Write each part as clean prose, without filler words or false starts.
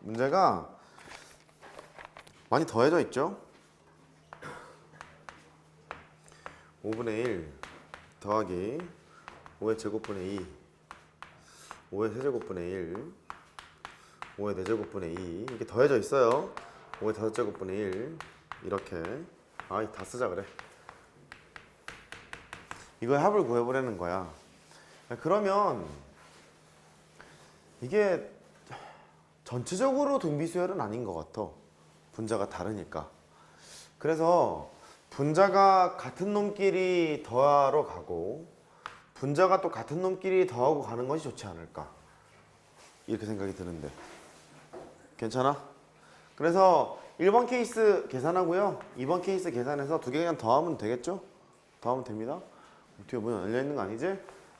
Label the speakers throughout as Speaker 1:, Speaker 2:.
Speaker 1: 문제가 많이 더해져 있죠? 5분의 1 더하기 5의 제곱분의 2 5의 세제곱분의 1 5의 4제곱분의 2 이렇게 더해져 있어요. 5의 5제곱분의 1 이렇게 다 쓰자 그래. 이거의 합을 구해보라는 거야. 그러면 이게 전체적으로 등비수열은 아닌 것 같아. 분자가 다르니까. 그래서 분자가 같은 놈끼리 더하러 가고 분자가 또 같은 놈끼리 더하고 가는 것이 좋지 않을까 이렇게 생각이 드는데 괜찮아? 그래서 1번 케이스 계산하고요 2번 케이스 계산해서 두 개 그냥 더하면 되겠죠? 더하면 됩니다. 뒤에 문 열려있는 거 아니지?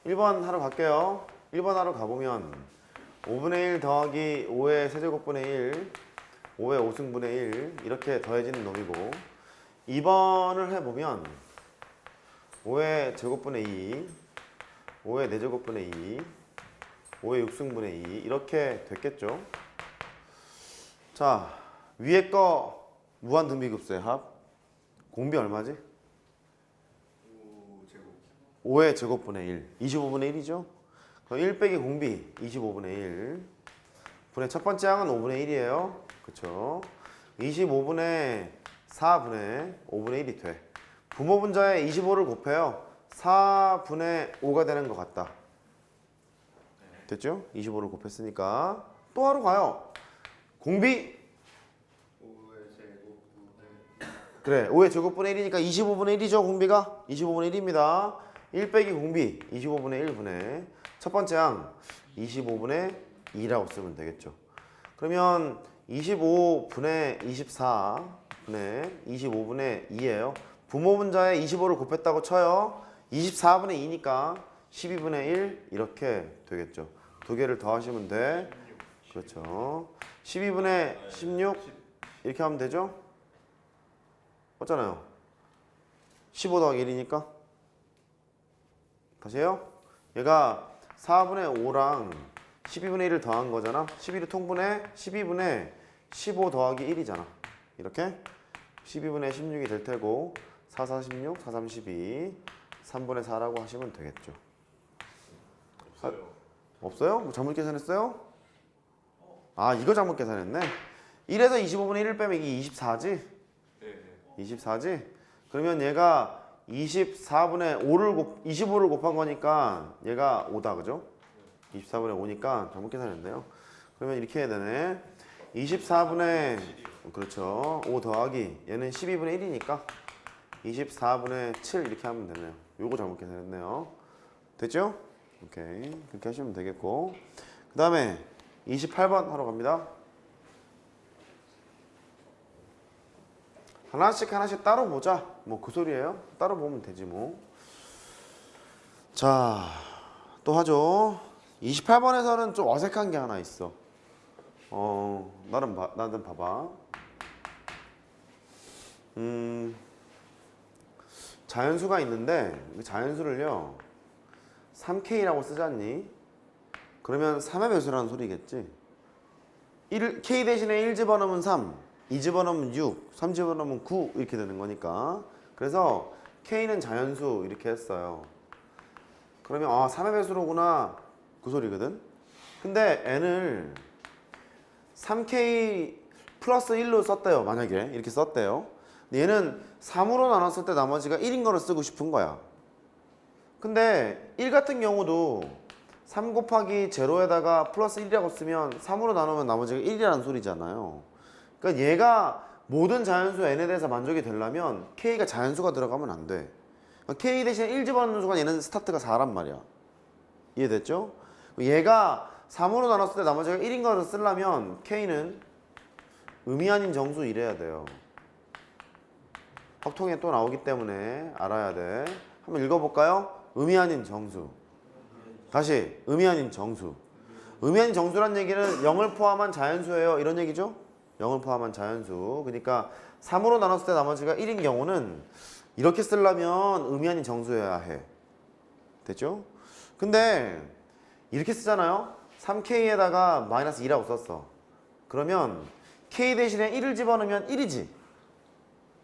Speaker 1: 1번 하러 갈게요. 1번 하러 가보면 5분의 1 더하기 5의 세제곱분의 1 5의 5승분의 1 이렇게 더해지는 놈이고 2번을 해보면 5의 제곱분의 2 5의 4제곱분의 2 5의 6승분의 2 이렇게 됐겠죠. 자 위에 거 무한등비급수의 합 공비 얼마지? 5의 제곱분의 1 25분의 1이죠. 그럼 1 빼기 공비 25분의 1 분의 첫 번째 항은 5분의 1이에요. 그쵸? 25분의 4분의 5분의 1이 돼. 부모분자에 25를 곱해요. 4분의 5가 되는 것 같다. 됐죠? 25를 곱했으니까 또 하러 가요. 공비
Speaker 2: 5의 제곱분의
Speaker 1: 그래 5의 제곱분의 1이니까 25분의 1이죠. 공비가 25분의 1입니다. 1 빼기 공비 25분의 1분의 첫 번째 항 25분의 2라고 쓰면 되겠죠. 그러면 25분의 24분의 25분의 2예요. 부모분자에 25를 곱했다고 쳐요. 24분의 2니까 12분의 1 이렇게 되겠죠. 두 개를 더하시면 돼. 그렇죠. 12분의 16 이렇게 하면 되죠. 맞잖아요. 15 더하기 1이니까 다시 해요. 얘가 4분의 5랑 12분의 1을 더한 거잖아. 11을 통분해 12분의 15 더하기 1이잖아. 이렇게 12분의 16이 될 테고 4, 4, 16, 4, 3, 12 3분의 4라고 하시면 되겠죠.
Speaker 2: 없어요.
Speaker 1: 없어요? 뭐 잘못 계산했어요? 아 이거 잘못 계산했네. 1에서 25분의 1을 빼면 이게 24지?
Speaker 2: 네.
Speaker 1: 24지? 그러면 얘가 24분의 5를 25를 곱한 거니까 얘가 5다 그죠? 24분의 5니까 잘못 계산했네요. 그러면 이렇게 해야 되네. 24분의 그렇죠. 5 더하기 얘는 12분의 1이니까 24분의 7 이렇게 하면 되네요. 요거 잘못 계산했네요. 됐죠? 오케이. 그렇게 하시면 되겠고 그 다음에 28번 하러 갑니다. 하나씩 따로 보자. 뭐 그 소리예요. 따로 보면 되지 뭐. 자, 또 하죠. 28번에서는 좀 어색한 게 하나 있어. 나는 봐봐. 자연수가 있는데 이 자연수를요 3K라고 쓰잖니? 그러면 3의 배수라는 소리겠지. K 대신에 1 집어넣으면 3, 2 집어넣으면 6, 3 집어넣으면 9 이렇게 되는 거니까 그래서 K는 자연수 이렇게 했어요. 그러면 3의 배수로구나 그 소리거든. 근데 N을 3K 플러스 1로 썼대요. 만약에 이렇게 썼대요. 근데 얘는 3으로 나눴을 때 나머지가 1인 거를 쓰고 싶은 거야. 근데 1 같은 경우도 3 곱하기 0에다가 플러스 1이라고 쓰면 3으로 나누면 나머지가 1이라는 소리잖아요. 그러니까 얘가 모든 자연수 n에 대해서 만족이 되려면 k가 자연수가 들어가면 안 돼. 그러니까 k 대신에 1 집어넣는 순간 얘는 스타트가 4란 말이야. 이해됐죠? 얘가 3으로 나눴을 때 나머지가 1인 거를 쓰려면 k는 의미 아닌 정수 이래야 돼요. 확통에 또 나오기 때문에 알아야 돼. 한번 읽어볼까요? 의미 아닌 정수. 다시 의미 아닌 정수. 의미 아닌 정수란 얘기는 0을 포함한 자연수예요. 이런 얘기죠? 0을 포함한 자연수. 그러니까 3으로 나눴을 때 나머지가 1인 경우는 이렇게 쓰려면 의미 아닌 정수여야 해. 됐죠? 근데 이렇게 쓰잖아요. 3K에다가 마이너스 2라고 썼어. 그러면 K 대신에 1을 집어넣으면 1이지.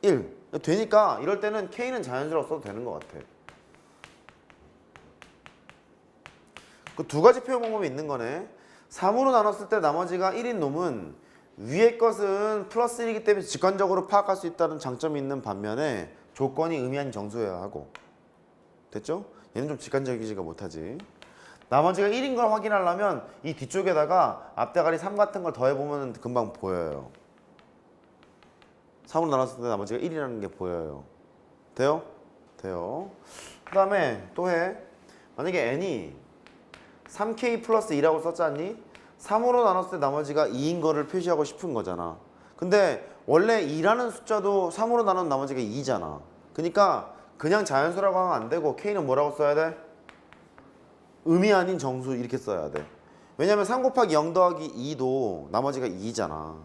Speaker 1: 1. 되니까 이럴 때는 K는 자연수라고 써도 되는 것 같아. 그 두 가지 표현 방법이 있는 거네. 3으로 나눴을 때 나머지가 1인 놈은 위의 것은 플러스 1이기 때문에 직관적으로 파악할 수 있다는 장점이 있는 반면에 조건이 의미한 정수여야 하고. 됐죠? 얘는 좀 직관적이지가 못하지. 나머지가 1인 걸 확인하려면 이 뒤쪽에다가 앞대가리 3 같은 걸 더해보면 금방 보여요. 3으로 나눴을 때 나머지가 1이라는 게 보여요. 돼요? 돼요. 그 다음에 또 해. 만약에 n이 3k 플러스 2라고 썼지 않니? 3으로 나눴을 때 나머지가 2인 거를 표시하고 싶은 거잖아. 근데 원래 2라는 숫자도 3으로 나눈 나머지가 2잖아. 그러니까 그냥 자연수라고 하면 안 되고 k는 뭐라고 써야 돼? 의미 아닌 정수 이렇게 써야 돼. 왜냐면 3 곱하기 0 더하기 2도 나머지가 2잖아.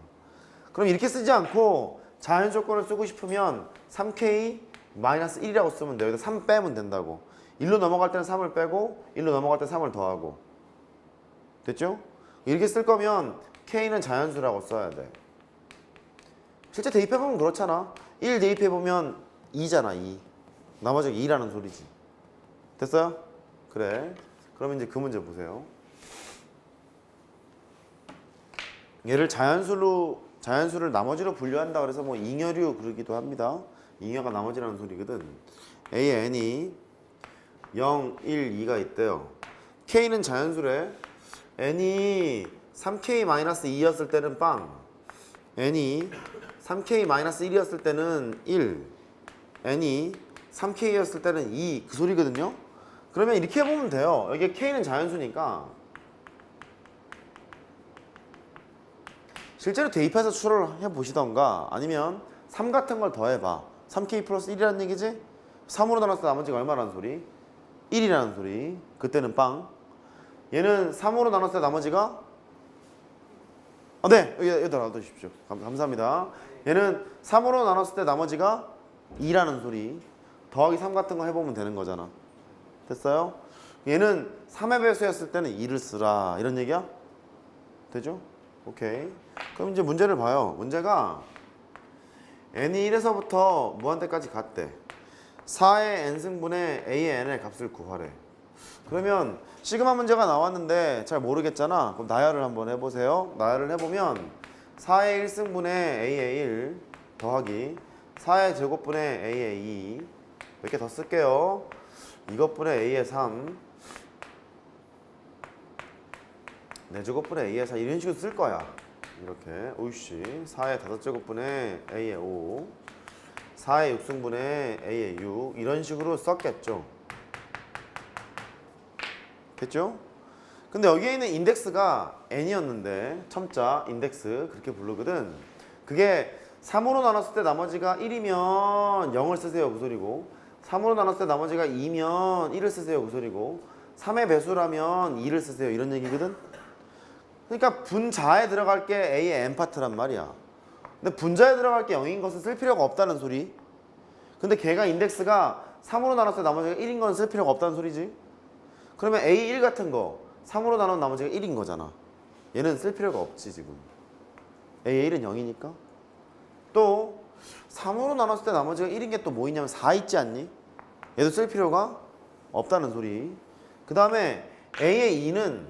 Speaker 1: 그럼 이렇게 쓰지 않고 자연 조건을 쓰고 싶으면 3k 마이너스 1이라고 쓰면 돼. 여기다 3 빼면 된다고. 1로 넘어갈 때는 3을 빼고 1로 넘어갈 때 3을 더하고. 됐죠? 이렇게 쓸 거면 k는 자연수라고 써야 돼. 실제 대입해보면 그렇잖아. 1 대입해보면 2잖아. 2. 나머지가 2라는 소리지. 됐어요? 그래. 그럼 이제 그 문제 보세요. 얘를 자연수를 나머지로 분류한다 그래서 뭐 잉여류 그러기도 합니다. 잉여가 나머지라는 소리거든. A에 n이 0, 1, 2가 있대요. K는 자연수래. n이 3K-2였을 때는 빵. n이 3K-1이었을 때는 1. n이 3K였을 때는 2. 그 소리거든요. 그러면 이렇게 해보면 돼요. 여기 K는 자연수니까 실제로 대입해서 추론을 해보시던가 아니면 3 같은 걸 더해봐. 3K 플러스 1이라는 얘기지? 3으로 나눴을 때 나머지가 얼마라는 소리? 1이라는 소리. 그때는 빵. 얘는 3으로 나눴을 때 나머지가 네! 여기다 놔두십시오. 감사합니다. 얘는 3으로 나눴을 때 나머지가 2라는 소리. 더하기 3 같은 거 해보면 되는 거잖아. 됐어요? 얘는 3의 배수였을 때는 2를 쓰라. 이런 얘기야? 되죠? 오케이. 그럼 이제 문제를 봐요. 문제가 n이 1에서부터 무한대까지 갔대. 4의 n승분의 a의 n의 값을 구하래. 그러면 시그마 문제가 나왔는데 잘 모르겠잖아. 그럼 나열을 한번 해보세요. 나열을 해보면 4의 1승분의 a의 1 더하기 4의 제곱분의 a의 2 몇 개 더 쓸게요. 이것분의 a의 3 4제곱분의 a의 4 이런 식으로 쓸 거야. 이렇게 오이씨 4의 5제곱분의 a의 5 4의 6승분의 a의 6 이런 식으로 썼겠죠. 됐죠? 근데 여기에 있는 인덱스가 n이었는데 첨자 인덱스 그렇게 부르거든. 그게 3으로 나눴을 때 나머지가 1이면 0을 쓰세요 그 소리고 3으로 나눴을 때 나머지가 2면 1을 쓰세요 그 소리고 3의 배수라면 2를 쓰세요 이런 얘기거든. 그러니까 분자에 들어갈 게 a의 n파트란 말이야. 근데 분자에 들어갈 게 0인 것은 쓸 필요가 없다는 소리. 근데 걔가 인덱스가 3으로 나눴을 때 나머지가 1인 건 쓸 필요가 없다는 소리지. 그러면 A1 같은 거 3으로 나눈 나머지가 1인 거잖아. 얘는 쓸 필요가 없지 지금. A1은 0이니까. 또 3으로 나눴을 때 나머지가 1인 게 또 뭐 있냐면 4 있지 않니? 얘도 쓸 필요가 없다는 소리. 그 다음에 A의 2는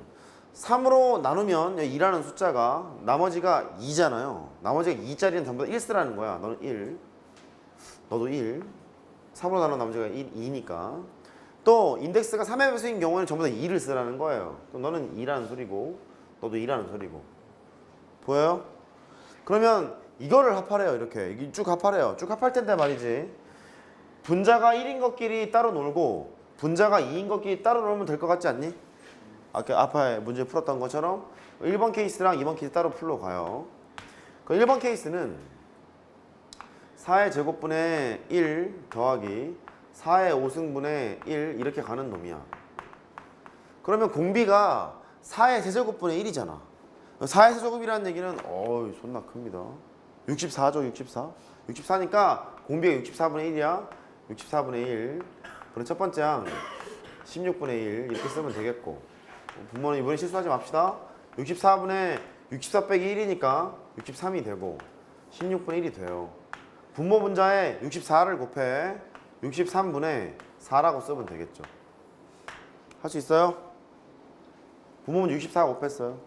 Speaker 1: 3으로 나누면 2라는 숫자가 나머지가 2잖아요. 나머지가 2짜리는 전부 다 1 쓰라는 거야. 너는 1. 너도 1. 3으로 나눈 나머지가 2니까. 또 인덱스가 3의 배수인 경우에는 전부 다 2를 쓰라는 거예요. 그럼 너는 2라는 소리고 너도 2라는 소리고. 보여요? 그러면 이거를 합하래요. 이렇게 쭉 합하래요. 쭉 합할 텐데 말이지. 분자가 1인 것끼리 따로 놀고 분자가 2인 것끼리 따로 놀면 될 것 같지 않니? 아까 앞에 문제 풀었던 것처럼 1번 케이스랑 2번 케이스 따로 풀러 가요. 그 1번 케이스는 4의 제곱분의 1 더하기 4의 5승분의 1 이렇게 가는 놈이야. 그러면 공비가 4의 세제곱분의 1이잖아. 4의 세제곱이라는 얘기는 어이 존나 큽니다. 64죠 64. 64니까 공비가 64분의 1이야. 64분의 1. 그럼 첫 번째 항 16분의 1 이렇게 쓰면 되겠고 부모는 이번에 실수하지 맙시다. 64분의 64 빼기 1이니까 63이 되고 16분의 1이 돼요. 분모 분자에 64를 곱해 63분의 4라고 쓰면 되겠죠. 할 수 있어요? 분모는 64 곱했어요.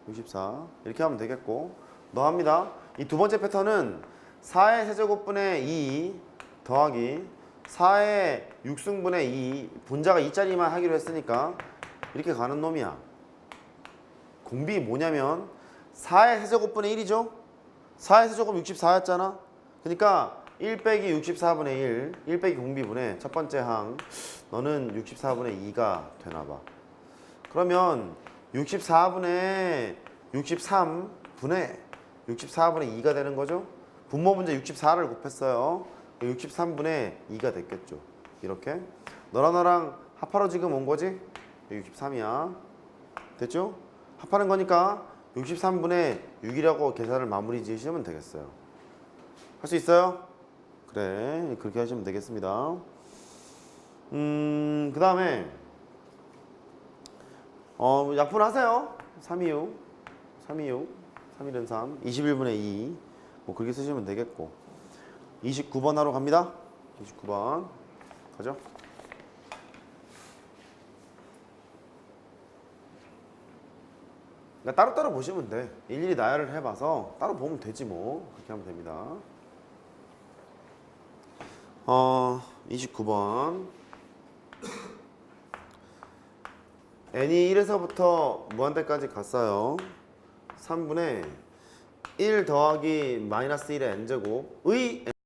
Speaker 1: 64 이렇게 하면 되겠고 더합니다. 이 두 번째 패턴은 4의 세제곱분의 2 더하기 4의 6승분의 2 분자가 2짜리만 하기로 했으니까 이렇게 가는 놈이야. 공비 뭐냐면 4의 세제곱분의 1이죠. 4의 세제곱 64였잖아. 그러니까 1 빼기 64분의 1 빼기 공비분의 첫 번째 항 너는 64분의 2가 되나봐. 그러면 64분의 63분의 2가 되는 거죠. 분모 문제 64를 곱했어요. 63분의 2가 됐겠죠. 이렇게 너랑 나랑 합하러 지금 온 거지? 63이야. 됐죠? 합하는 거니까 63분의 6이라고 계산을 마무리 지으시면 되겠어요. 할 수 있어요? 그래, 그렇게 하시면 되겠습니다. 그 다음에 약분하세요. 326 3일은 3 21분의 2 뭐 그렇게 쓰시면 되겠고 29번 하러 갑니다. 29번 가죠. 그러니까 따로따로 보시면 돼. 일일이 나열을 해봐서 따로 보면 되지 뭐. 그렇게 하면 됩니다. 29번 n이 1에서부터 무한대까지 갔어요. 3분의 1 더하기 마이너스 1의 n제곱의